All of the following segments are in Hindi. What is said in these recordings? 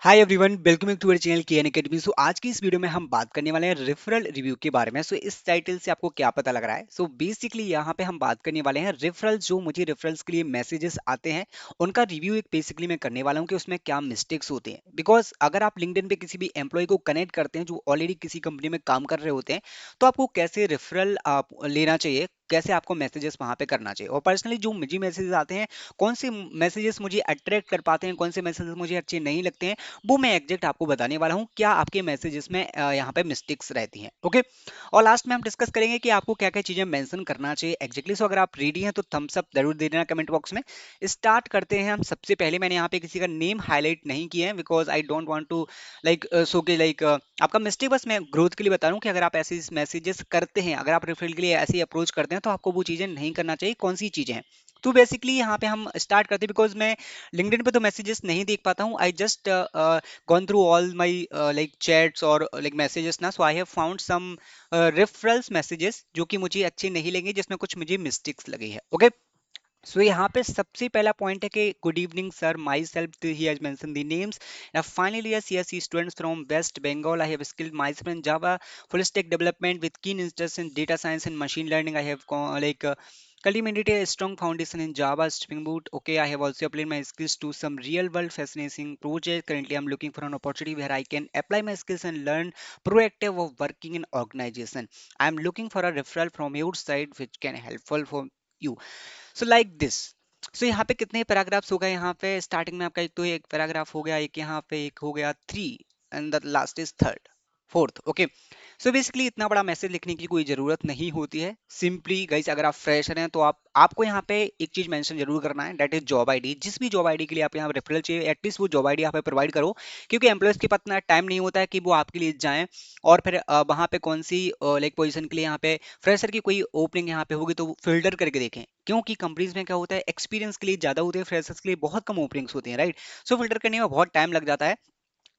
Hi everyone, welcome to our channel KN academy. So आज की इस वीडियो में हम बात करने वाले हैं रेफरल रिव्यू के बारे में। सो इस टाइटल से आपको क्या पता लग रहा है? सो बेसिकली यहाँ पे हम बात करने वाले हैं रेफरल, जो मुझे रेफरल्स के लिए मैसेजेस आते हैं उनका रिव्यू एक बेसिकली मैं करने वाला हूँ कि उसमें क्या मिस्टेक्स होते हैं। बिकॉज अगर आप लिंक्डइन पे किसी भी एम्प्लॉय को कनेक्ट करते हैं जो ऑलरेडी किसी कंपनी में काम कर रहे होते हैं, तो आपको कैसे रेफरल आप लेना चाहिए, कैसे आपको मैसेजेस वहां पे करना चाहिए। और पर्सनली जो मुझे मैसेजेस आते हैं, कौन से मैसेजेस मुझे अट्रैक्ट कर पाते हैं, कौन से मैसेजेस मुझे अच्छे नहीं लगते हैं, वो मैं एग्जैक्ट आपको बताने वाला हूँ क्या आपके मैसेजेस में यहाँ पे मिस्टेक्स रहती हैं। ओके। और लास्ट में हम डिस्कस करेंगे कि आपको क्या क्या चीजें मेंशन करना चाहिए एग्जैक्टली। सो अगर आप रेडी हैं तो थम्स अप जरूर दे देना कमेंट बॉक्स में। स्टार्ट करते हैं हम। सबसे पहले मैंने यहाँ पे किसी का नेम हाईलाइट नहीं किया है because I don't want to like so के लाइक आपका मिस्टेक बस मैं ग्रोथ के लिए बता रहा हूँ कि अगर आप ऐसे मैसेजेस करते हैं, अगर आप रेफरल के लिए ऐसे अप्रोच करते हैं तो आपको वो चीजें नहीं करना चाहिए। कौन सी चीजें हैं? तो बेसिकली यहाँ पे हम स्टार्ट करते हैं बिकॉज मैं लिंक्डइन पे तो मैसेजेस नहीं देख पाता हूँ। I just gone through all my like chats or like messages ना, so I have found some referrals messages जो कि मुझे अच्छे नहीं लगे, जिसमें कुछ मुझे मिस्टेक्स लगी है। ओके। सो यहाँ पे सबसे पहला पॉइंट है कि good evening sir, myself he has mentioned the names finally yes yes students from West Bengal. I have skilled myself in Java full stack development with keen interest in data science and machine learning. I have cultivated a strong foundation in Java, Spring Boot. Okay, I have also applied my skills to some real world fascinating projects. Currently, I'm looking for an opportunity where I can apply my skills and learn proactive of working in organization. I'm looking for a referral from your side which can helpful for you. So like this. So यहाँ पे कितने पैराग्राफ्स हो गए? यहाँ पे स्टार्टिंग में आपका एक तो एक पैराग्राफ हो गया, एक यहाँ पे एक हो गया three, and the last is third fourth. Okay. So basically इतना बड़ा मैसेज लिखने की कोई जरूरत नहीं होती है। सिंपली गाइस, अगर आप फ्रेशर हैं तो आपको यहाँ पे एक चीज मेंशन जरूर करना है, दैट इज जॉब आईडी। जिस भी जॉब आईडी के लिए आप यहाँ रेफरल चाहिए, एटलीस्ट वो जॉब आईडी यहाँ पे प्रोवाइड करो, क्योंकि एम्प्लॉयज के पास इतना टाइम नहीं होता है कि वो आपके लिए जाएं और फिर वहाँ पे कौन सी लाइक पोजीशन के लिए यहाँ पे फ्रेशर की कोई ओपनिंग यहाँ पे होगी तो फिल्टर करके देखें। क्योंकि कंपनीज में क्या होता है, एक्सपीरियंस के लिए ज्यादा होते हैं, फ्रेशर्स के लिए बहुत कम ओपनिंग्स होती हैं, राइट? सो फिल्टर करने में बहुत टाइम लग जाता है।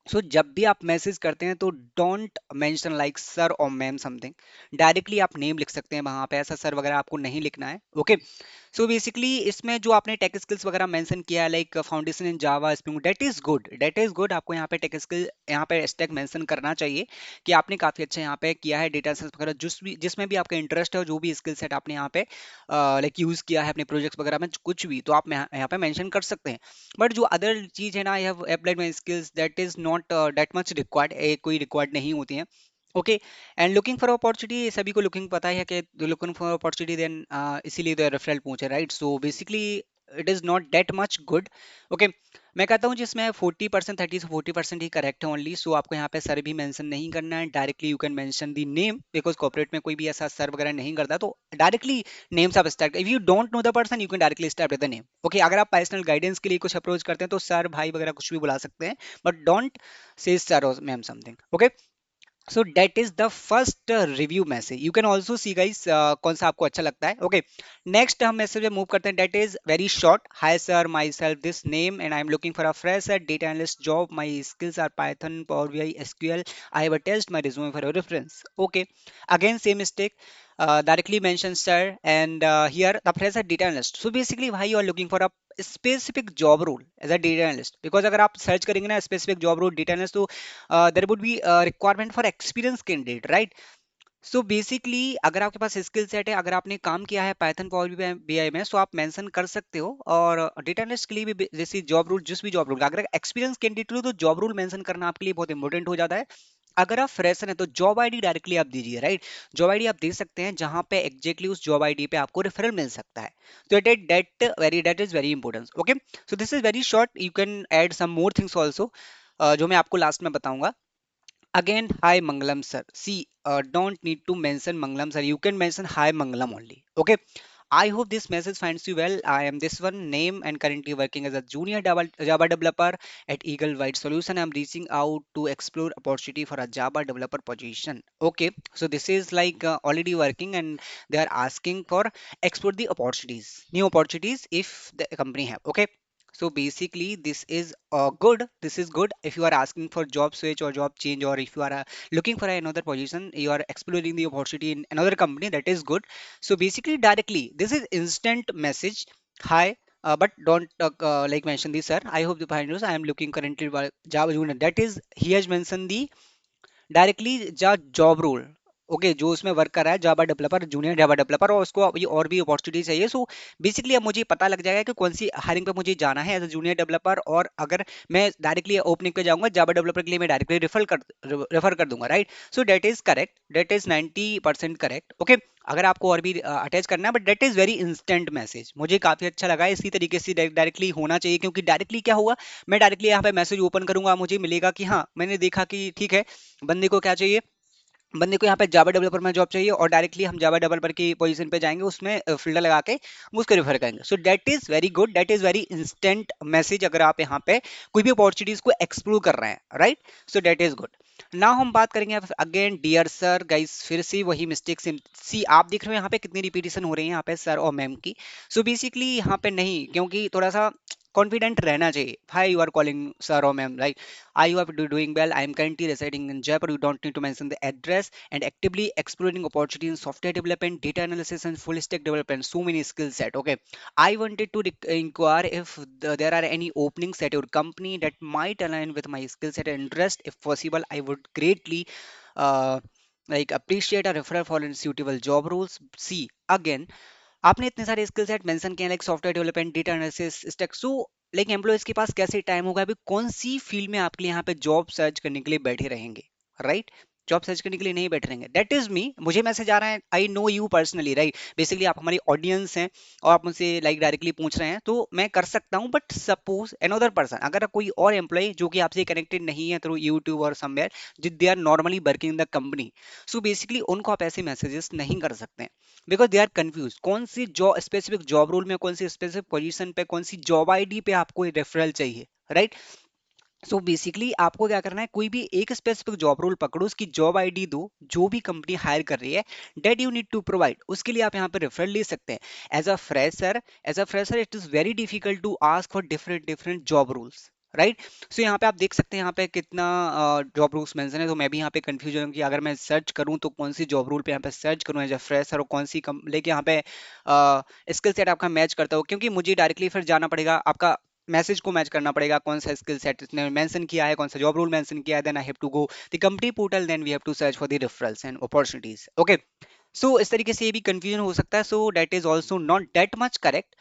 सो जब भी आप मैसेज करते हैं तो डोंट मेंशन लाइक सर और मैम समथिंग। डायरेक्टली आप नेम लिख सकते हैं वहां पे, ऐसा सर वगैरह आपको नहीं लिखना है। ओके। सो बेसिकली इसमें जो आपने टेक स्किल्स वगैरह मेंशन किया है like foundation in Java spring, that is good, that is good. आपको यहाँ पे टेक स्किल यहाँ पे स्टैक मेंशन करना चाहिए कि आपने काफी अच्छा यहाँ पे किया है डेटा साइंस वगैरह, जिसमें भी आपका इंटरेस्ट है और जो भी स्किल सेट आपने यहाँ पे लाइक यूज किया है अपने प्रोजेक्ट्स वगैरह में, कुछ भी तो आप यहाँ पे मेंशन कर सकते हैं। बट जो अदर चीज है ना, I have applied my skills, that is not that much required, कोई रिक्वायर्ड नहीं होती है। Okay. And looking for opportunity, सभी को लुकिंग पता है कि लुकिंग फॉर अपॉर्चुनिटी देन, इसीलिए तो रेफरल पूछे, right? So basically it is not that much good. Okay. मैं कहता हूँ जिसमें 40%, 30 से 40% ही करेक्ट है ओनली। सो आपको यहाँ पे सर भी मेंशन नहीं करना है, directly you can mention the name because corporate में कोई भी ऐसा सर वगैरह नहीं करता, तो डायरेक्टली नेम्स आप start, if you don't know the person you can directly start with the name. Okay. अगर आप पर्सनल गाइडेंस के लिए कुछ अप्रोच करते हैं तो सर भाई वगैरह कुछ भी बुला सकते हैं, बट डोंट से सर और ma'am something. Okay. So that is the first review message. You can also see guys कौन सा आपको अच्छा लगता है। ओके। नेक्स्ट हम मैसेज में मूव करते हैं, that is very short. Hi sir, myself this name and I am looking for a fresh data analyst job. My skills are Python, power BI, SQL. I have attached my resume for your reference. Okay. Again same mistake, directly mention sir, and here the phrase data analyst. So basically why you are looking for a specific job role as a data analyst, because अगर आप सर्च करेंगे ना specific job role data analyst, तो there would be requirement for experience candidate, right? So basically अगर आपके पास स्किल सेट है, अगर आपने काम किया है पाइथन पावर बीआई में, सो आप मेंशन कर सकते हो। और डेटा एनालिस्ट के लिए भी जैसे जॉब रोल, जिस भी जॉब रोल, अगर एक्सपीरियंस कैंडिडेट हो तो जॉब रोल मेंशन करना आपके लिए बहुत इंपॉर्टेंट हो जाता है। अगर आप फ्रेशर हैं तो जॉब आईडी डायरेक्टली आप दीजिए, राइट? जॉब आईडी आप दे सकते हैं जहां पे एग्जैक्टली उस जॉब आईडी पे आपको रेफरल मिल सकता है। तो that is very important. Okay. So this is very short, you can add some more things also, जो मैं आपको लास्ट में बताऊंगा। Again, hi Mangalam sir. See, don't need to mention Mangalam sir. You can mention hi Mangalam only. Okay. I hope this message finds you well. I am this one name and currently working as a junior Java developer at Eagle White Solution. I'm reaching out to explore opportunity for a Java developer position. Okay, so this is like already working and they are asking for explore the opportunities, new opportunities if the company have. Okay, so basically this is good. This is good if you are asking for job switch or job change, or if you are looking for another position, you are exploring the opportunity in another company, that is good. So basically directly this is instant message. Hi, but don't like mention this, sir. I hope the find news. I am looking currently Java Junior. That is, he has mentioned the directly job role, okay, जो उसमें वर्क कर रहा है Java developer, junior Java developer, और उसको अभी और भी अपॉर्चुनिटी चाहिए। सो बेसिकली अब मुझे पता लग जाएगा कि कौन सी हायरिंग पे मुझे जाना है एज अ जूनियर डेवलपर, और अगर मैं डायरेक्टली ओपनिंग पे जाऊंगा जावा डेवलपर के लिए, मैं डायरेक्टली रेफर कर दूंगा, right. So that is correct, that is 90% correct, okay. अगर आपको और भी अटैच करना है, but that is very instant message, मुझे काफी अच्छा लगा। इसी तरीके से डायरेक्टली होना चाहिए, क्योंकि डायरेक्टली क्या हुआ, मैं डायरेक्टली यहाँ पे मैसेज ओपन करूंगा, मुझे मिलेगा कि हाँ, मैंने देखा कि ठीक है, बंदे को क्या चाहिए, बंदे को यहाँ पे जावा डेवलपर में जॉब चाहिए, और डायरेक्टली हम जावा डेवलपर की पोजीशन पे जाएंगे, उसमें फिल्टर लगा के हम उसको रेफर करेंगे। सो that is very good, that is very instant message, अगर आप यहाँ पे कोई भी अपॉर्चुनिटीज को एक्सप्लोर कर रहे हैं, right. So that is good. Now हम बात करेंगे अगेन डियर सर, गाइस फिर से वही मिस्टेक सी आप देख रहे हो यहाँ पे कितनी रिपीटेशन हो रही है यहाँ पे सर और मैम की। सो बेसिकली यहाँ पे नहीं, क्योंकि थोड़ा सा कॉन्फिडेंट रहना चाहिए। Hi you are calling sir और ma'am, like are you are doing well, I am currently residing in Jaipur, you don't need to mention the address, and actively exploring opportunities in software development, data analysis and full stack development, so many skill set, okay. I wanted to inquire if there are any openings at your company that might align with my skill set and interest. If possible, I would greatly uh, like appreciate a referral for suitable job roles. See, again, आपने इतने सारे स्किल सेट मेंशन किए, like software development, data analysis, stack. So like employees के पास कैसे टाइम होगा, अभी कौन सी फील्ड में आपके लिए यहाँ पे जॉब सर्च करने के लिए बैठे रहेंगे, राइट। जॉब सर्च करने के लिए नहीं बैठे रहेंगे, दैट इज मी, मुझे मैसेज आ रहा है, I know you personally, right. Basically आप हमारी ऑडियंस हैं, और आप मुझसे लाइक डायरेक्टली पूछ रहे हैं, तो मैं कर सकता हूँ। बट सपोज अनदर पर्सन, अगर कोई और एम्प्लॉय जो कि आपसे कनेक्टेड नहीं है थ्रू यूट्यूब और somewhere, with they are normally working in the company, so basically उनको आप ऐसे मैसेजेस नहीं कर सकते, बिकॉज दे आर कंफ्यूज कौन सी जॉब, स्पेसिफिक जॉब रोल में, कौन सी स्पेसिफिक पोजीशन पे, कौन सी जॉब आईडी पे आपको रेफरल चाहिए, राइट। सो बेसिकली आपको क्या करना है, कोई भी एक स्पेसिफिक जॉब रोल पकड़ो, उसकी जॉब आईडी दो, जो भी कंपनी हायर कर रही है, that you need to provide, उसके लिए आप यहाँ पे रेफरल ले सकते हैं। As a fresher, as a fresher it is very difficult to ask for different different job roles, right. So यहाँ पे आप देख सकते हैं यहाँ पे कितना जॉब रूल्स मेंशन है, तो मैं भी यहाँ पे कंफ्यूज हूँ कि अगर मैं सर्च करूँ तो कौन सी जॉब रूल पे यहाँ पे सर्च करूँ एज अ फ्रेशर, और कौन सी लेके यहाँ पे स्किल सेट आपका मैच करता हो, क्योंकि मुझे डायरेक्टली फिर जाना पड़ेगा, आपका मैसेज को मैच करना पड़ेगा, कौन सा स्किल सेट इसने मेंशन किया है, कौन सा जॉब रोल मेंशन किया है, then I have to go the company portal, then we have to search for the referrals and opportunities, okay. So इस तरीके से ये भी कंफ्यूजन हो सकता है, so that is also not that much correct.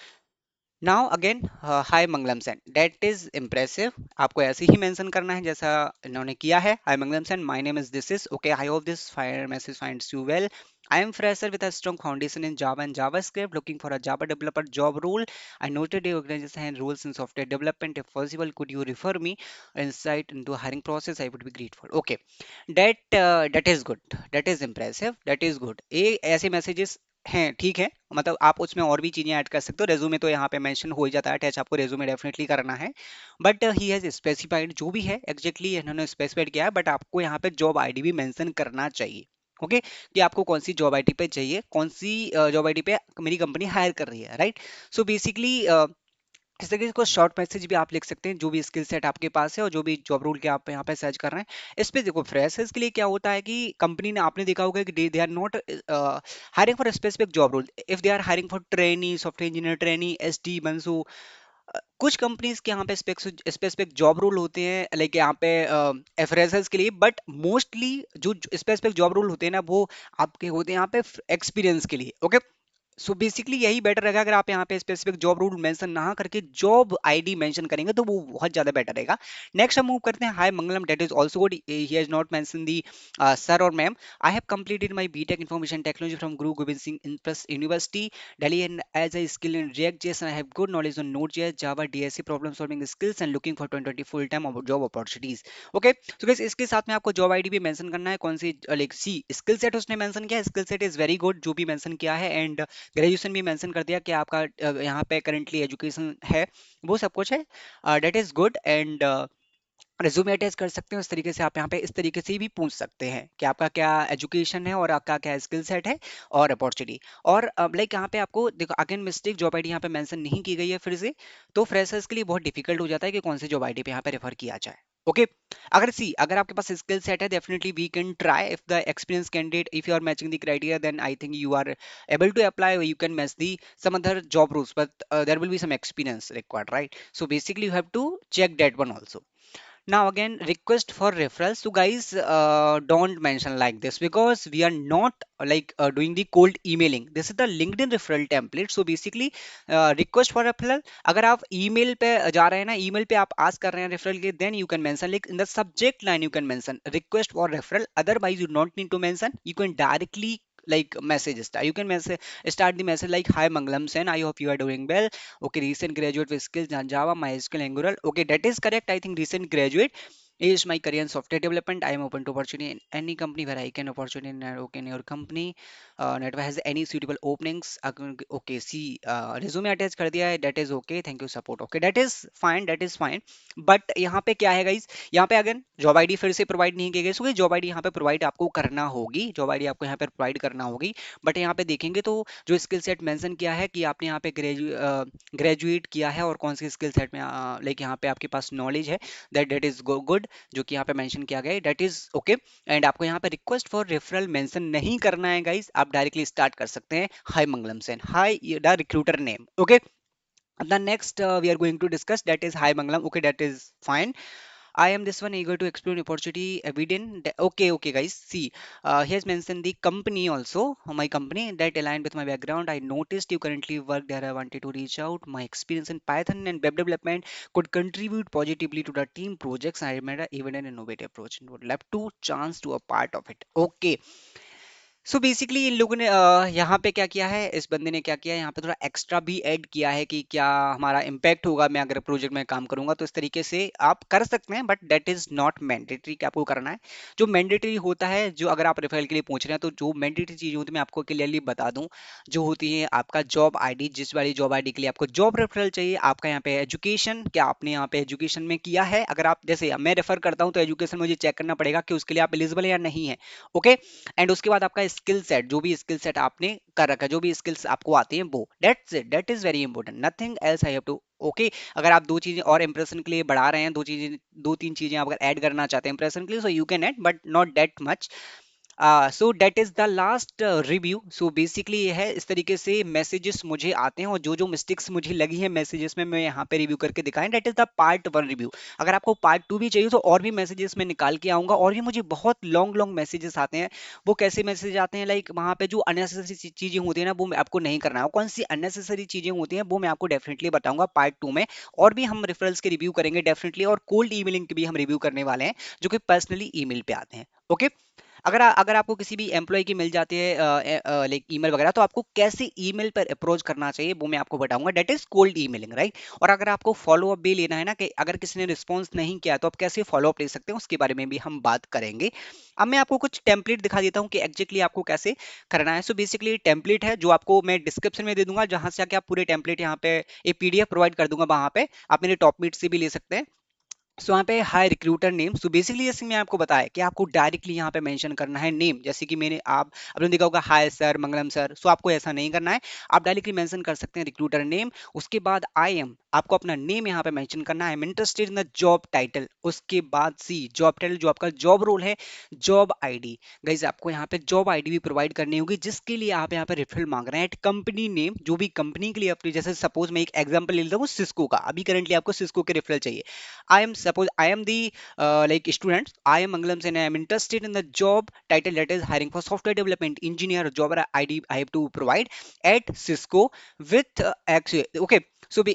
Now again, hi Mangalam Sen, that is impressive, आपको ऐसे ही मेंशन करना है जैसा इन्होंने किया है। Hi Mangalam Sen, my name is this is, okay, I hope this fire message finds you well. I am fresher with a strong foundation in Java and JavaScript, looking for a Java developer job role. I noted your organization and roles in software development. If possible, could you refer me insight into hiring process? I would be grateful. Okay, that is good. That is impressive. That is good. ये ऐसे messages हैं, ठीक है, मतलब आप उसमें और भी चीजें ऐड कर सकते हो। रेज्यूमे तो यहाँ पे मेंशन हो ही जाता है, अटैच आपको रेज्यूमे डेफिनेटली करना है, बट ही हैज स्पेसिफाइड जो भी है एग्जैक्टली इन्होंने स्पेसिफाइड किया है, बट आपको यहाँ पे जॉब आईडी भी मेंशन करना चाहिए, ओके, कि आपको कौन सी जॉब आईडी पे चाहिए, कौन सी जॉब आईडी पे मेरी कंपनी हायर कर रही है, राइट। सो बेसिकली इस तरीके को शॉर्ट मैसेज भी आप लिख सकते हैं, जो भी स्किल सेट आपके पास है और जो भी जॉब रोल के आप यहाँ पे सर्च कर रहे हैं। इस पे देखो, फ्रेशर्स के लिए क्या होता है कि कंपनी ने, आपने देखा होगा कि they are not hiring for specific job role, if they are hiring for trainee, software engineer trainee, एस टी बंसू, कुछ कंपनीज के यहाँ पे स्पेसिफिक जॉब रोल होते हैं, लाइक यहाँ पे फ्रेशर्स के लिए, बट मोस्टली जो स्पेसिफिक जॉब रोल होते हैं ना, वो आपके होते हैं यहाँ पे एक्सपीरियंस के लिए, ओके। सो बेसिकली यही बेटर रहेगा, अगर आप यहाँ पे स्पेसिफिक जॉब रूल मेंशन ना करके जॉब आईडी मेंशन करेंगे तो वो बहुत ज्यादा बेटर रहेगा। नेक्स्ट हम मूव करते हैं, hi Mangalam, that is also good, he has not mention the sir और ma'am. I have completed my BTech information technology from Guru Gobind Singh इंप्रेस university Delhi, and as a skill in React JS I have good knowledge on Node JS, Java, DSC, problem solving skills and looking for 2020 full time job opportunities, okay. तो गाइस इसके साथ में आपको जॉब आईडी भी मेंशन करना है, कौन सी लाइक सी स्किल सेट उसने मेंशन किया है, skill set is very good जो भी मेंशन किया है, एंड ग्रेजुएशन भी मेंशन कर दिया कि आपका यहाँ पे करेंटली एजुकेशन है, वो सब कुछ है, that is good. And resume attach कर सकते हैं, उस तरीके से आप यहाँ पे इस तरीके से भी पूछ सकते हैं कि आपका क्या एजुकेशन है और आपका क्या स्किल सेट है और अपॉर्चुनिटी। और लाइक यहाँ पे आपको देखो, अगेन मिस्टेक, जॉब आईडी यहाँ पे मेंशन नहीं की गई है फिर से, तो फ्रेशर्स के लिए बहुत डिफिकल्ट हो जाता है कि कौन सी जॉब आईडी पे यहाँ पे रेफर किया जाए। ओके अगर आपके पास स्किल सेट है, definitely we can try if the experience candidate, if you are matching the criteria, then I think you are able to apply, or you can match the some other job rules, but there will be some experience required, right? So basically you have to check that one also. Now again, request for referrals. So guys, don't mention like this, because we are not doing the cold emailing. This is the LinkedIn referral template. So basically, request for referral. अगर आप email पे जा रहे हैं ना, email पे आप ask कर रहे हैं referral के, then you can mention, like in the subject line you can mention request for referral. Otherwise you don't need to mention. You can directly message start. You can message start the message like, hi Mangalam Sen, I hope you are doing well. Okay, recent graduate with skills on Java, MySQL, Angular. Okay, that is correct. I think recent graduate is my career in software development. I am open to opportunity in any company where I can opportunity in okay in your company. Network has any suitable openings. Okay, see, resume attach कर दिया है. That is okay. Thank you support. Okay, that is fine. That is fine. But यहाँ पे क्या है guys? यहाँ पे अगर जॉब आईडी फिर से प्रोवाइड नहीं की गई, सो जॉब आईडी यहाँ पे प्रोवाइड आपको करना होगी. जॉब आईडी आपको यहाँ पे प्रोवाइड करना होगी. बट यहाँ पे देखेंगे तो जो स्किल सेट मेंशन किया है कि आपने यहाँ पे ग्रेजुएट किया है, और कौन सी स्किल सेट में यहाँ पे आपके पास नॉलेज है, दैट इज गुड, जो कि यहाँ पे मेंशन किया गया है, दैट इज ओके. एंड आपको यहाँ पे रिक्वेस्ट फॉर रेफरल मेंशन नहीं करना है गाइस. आप डायरेक्टली स्टार्ट कर सकते हैं, hi Mangalam Sen, hi the recruiter name. Okay, the next we are going to discuss, that is hi Mangalam. Okay, that is fine. I am this one eager to explore opportunity evident. Okay, okay, guys. See, he has mentioned the company also. My company that aligned with my background. I noticed you currently work there. I wanted to reach out. My experience in Python and web development could contribute positively to the team projects. I made even an innovative approach and would love to chance to a part of it. Okay, so basically इन लोगों ने यहाँ पे क्या किया है, इस बंदे ने क्या किया है, यहाँ पे थोड़ा एक्स्ट्रा भी ऐड किया है कि क्या हमारा इम्पैक्ट होगा मैं अगर प्रोजेक्ट में काम करूंगा. तो इस तरीके से आप कर सकते हैं, but that is not mandatory कि आपको करना है. जो मैंडेटरी होता है, जो अगर आप रेफरल के लिए पूछ रहे हैं, तो जो मैंडेटरी चीज़ होती है मैं आपको क्लियरली बता दूं, जो होती है आपका जॉब आईडी. जिस वाली जॉब आईडी के लिए आपको जॉब रेफरल चाहिए, आपका यहाँ पे एजुकेशन, क्या आपने यहाँ पे एजुकेशन में किया है. अगर आप जैसे मैं रेफर करता हूँ, तो एजुकेशन मुझे चेक करना पड़ेगा कि उसके लिए आप एलिजिबल है या नहीं है. ओके, एंड उसके बाद आपका स्किल सेट, जो भी स्किल सेट आपने कर रखा है, जो भी स्किल्स आपको आती हैं, वो that's it, that is very important, nothing else I have to. Okay, अगर आप दो चीजें और इंप्रेशन के लिए बढ़ा रहे हैं, दो तीन चीजें आप अगर ऐड करना चाहते हैं इंप्रेशन के लिए, so you can add, but not that much. So that is the last review. So basically ये है, इस तरीके से मैसेजेस मुझे आते हैं, और जो जो मिस्टेक्स मुझे लगी है मैसेजेस में, मैं यहाँ पे रिव्यू करके दिखाएं. That is the part 1 review. अगर आपको पार्ट 2 भी चाहिए, तो और भी मैसेजेस मैं निकाल के आऊंगा. और भी मुझे बहुत लॉन्ग लॉन्ग मैसेजेस आते हैं. वो कैसे मैसेज आते हैं, लाइक वहाँ पे जो अननेसेसरी चीजें होती है ना, वो आपको नहीं करना है. कौन सी अननेसेसरी चीजें होती हैं, वो मैं आपको डेफिनेटली बताऊंगा पार्ट 2 में. और भी हम रेफरल्स के रिव्यू करेंगे डेफिनेटली, और कोल्ड ईमेलिंग के भी हम रिव्यू करने वाले हैं, जो कि पर्सनली ईमेल पे आते हैं. ओके, अगर आपको किसी भी एम्प्लॉय की मिल जाती है लाइक ईमेल वगैरह, तो आपको कैसे ईमेल पर अप्रोच करना चाहिए, वो मैं आपको बताऊंगा. That is cold emailing, right. और अगर आपको फॉलो अप भी लेना है ना, कि अगर किसी ने रिस्पॉन्स नहीं किया, तो आप कैसे फॉलो अप ले सकते हैं, उसके बारे में भी हम बात करेंगे. अब मैं आपको कुछ टेम्पलेट दिखा देता हूँ कि एग्जैक्टली आपको कैसे करना है. सो बेसिकली टेम्पलेट है, जो आपको मैं डिस्क्रिप्शन में दे दूंगा, जहां से आके आप पूरे टेम्पलेट यहाँ पे एक पीडीएफ प्रोवाइड कर दूंगा. वहां पे आप मेरे टॉप मीट से भी ले सकते हैं. सो यहाँ पे high recruiter name. So basically जैसे मैं आपको बताया कि आपको डायरेक्टली यहाँ पे मेंशन करना है नेम. जैसे कि मैंने आप आपने देखा होगा हाय सर, मंगलम सर. सो आपको ऐसा नहीं करना है, आप डायरेक्टली मेंशन कर सकते हैं रिक्रूटर नेम. उसके बाद आई एम, आपको अपना नेम यहाँ पे मेंशन करना है. I am interested in the job title. उसके बाद सी जॉब टाइटल, जो आपका जॉब रोल है. जॉब आईडी, गाइज आपको यहाँ पे जॉब आईडी भी प्रोवाइड करनी होगी, जिसके लिए आप यहाँ पे रेफरल मांग रहे हैं. एट कंपनी नेम, जो भी कंपनी के लिए अपनी, जैसे सपोज मैं एक एग्जांपल ले लेता हूँ सिस्को का. अभी करंटली आपको सिस्को के रेफरल चाहिए. I am the like students. I am Mangalam Sen. I am interested in the job title, that is hiring for software development engineer. Job ID I have to provide at Cisco with okay. So be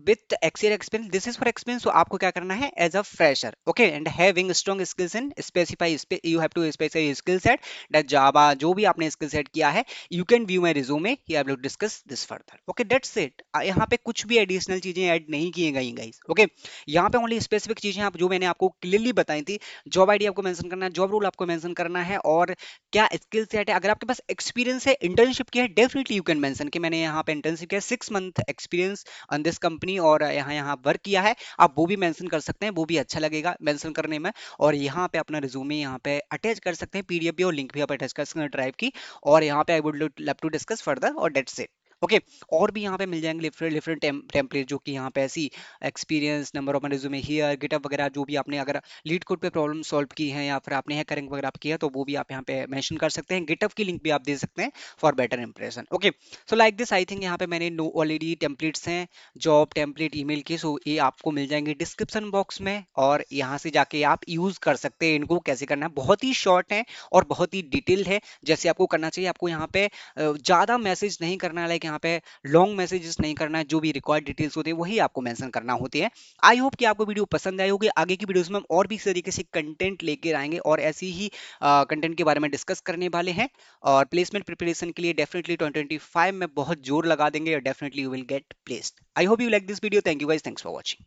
with Excel experience. This is for experience. So आपको क्या करना है, as a fresher, okay, and having strong skills in specify. You have to specify skill set that Java, जो भी आपने skill set किया है. You can view my resume. Here I will discuss this further. Okay, that's it. यहाँ पे कुछ भी additional चीजें ऐड नहीं की गई guys. Okay, यहाँ पे ओनली स्पेसिफिक चीजें आप जो मैंने आपको क्लियरली बताई थी. जॉब आईडी आपको मेंशन करना है, जॉब रोल आपको मेंशन करना है, और क्या स्किल सेट है. अगर आपके पास एक्सपीरियंस है, इंटर्नशिप किया है, डेफिनेटली यू कैन मेंशन कि मैंने यहाँ पे इंटर्नशिप किया, 6 month experience on this company, और यहाँ यहाँ वर्क किया है. आप वो भी मेंशन कर सकते हैं, वो भी अच्छा लगेगा मेंशन करने में. और यहाँ पे अपना रिज्यूमे यहाँ पे अटैच कर सकते हैं, पीडीएफ भी और लिंक भी आप अटैच कर सकते हैं ड्राइव की. और यहाँ पे I would love to discuss further, और डेट्स इट. ओके। और भी यहाँ पे मिल जाएंगे डिफरेंट डिफरेंट टेम्पलेट, जो कि यहाँ पे ऐसी experience, number of resume here, GitHub वगैरह, जो भी आपने अगर लीड कोड पे प्रॉब्लम सॉल्व की है या फिर आपने हैकरिंग वगैरह की है, तो वो भी आप यहाँ पे मेंशन कर सकते हैं। गिटअप की लिंक भी आप दे सकते हैं for better impression. Okay, so like this I think यहाँ पे मैंने नो ऑलरेडी टेम्पलेट्स हैं जॉब टेम्पलेट ईमेल के, सो ये आपको मिल जाएंगे डिस्क्रिप्शन बॉक्स में, और यहाँ से जाके आप यूज कर सकते हैं इनको। कैसे करना है, बहुत ही शॉर्ट है और बहुत ही डिटेल्ड है। जैसे आपको करना चाहिए, आपको यहाँ पे ज्यादा मैसेज नहीं करना है, लाइक यहाँ पे लॉन्ग मैसेजेस नहीं करना है, जो भी रिक्वायर्ड डिटेल्स होते हैं वही आपको मेंशन करना होती है। आई होप कि आपको वीडियो पसंद आई होगी। आगे की वीडियोस में हम और भी इस तरीके से कंटेंट लेकर आएंगे और ऐसी ही कंटेंट के बारे में डिस्कस करने वाले हैं। और प्लेसमेंट प्रिपरेशन के लिए डेफिनेटली 2025 में बहुत जोर लगा देंगे और definitely you will get placed. I hope you like this video. Thank you guys, thanks for watching.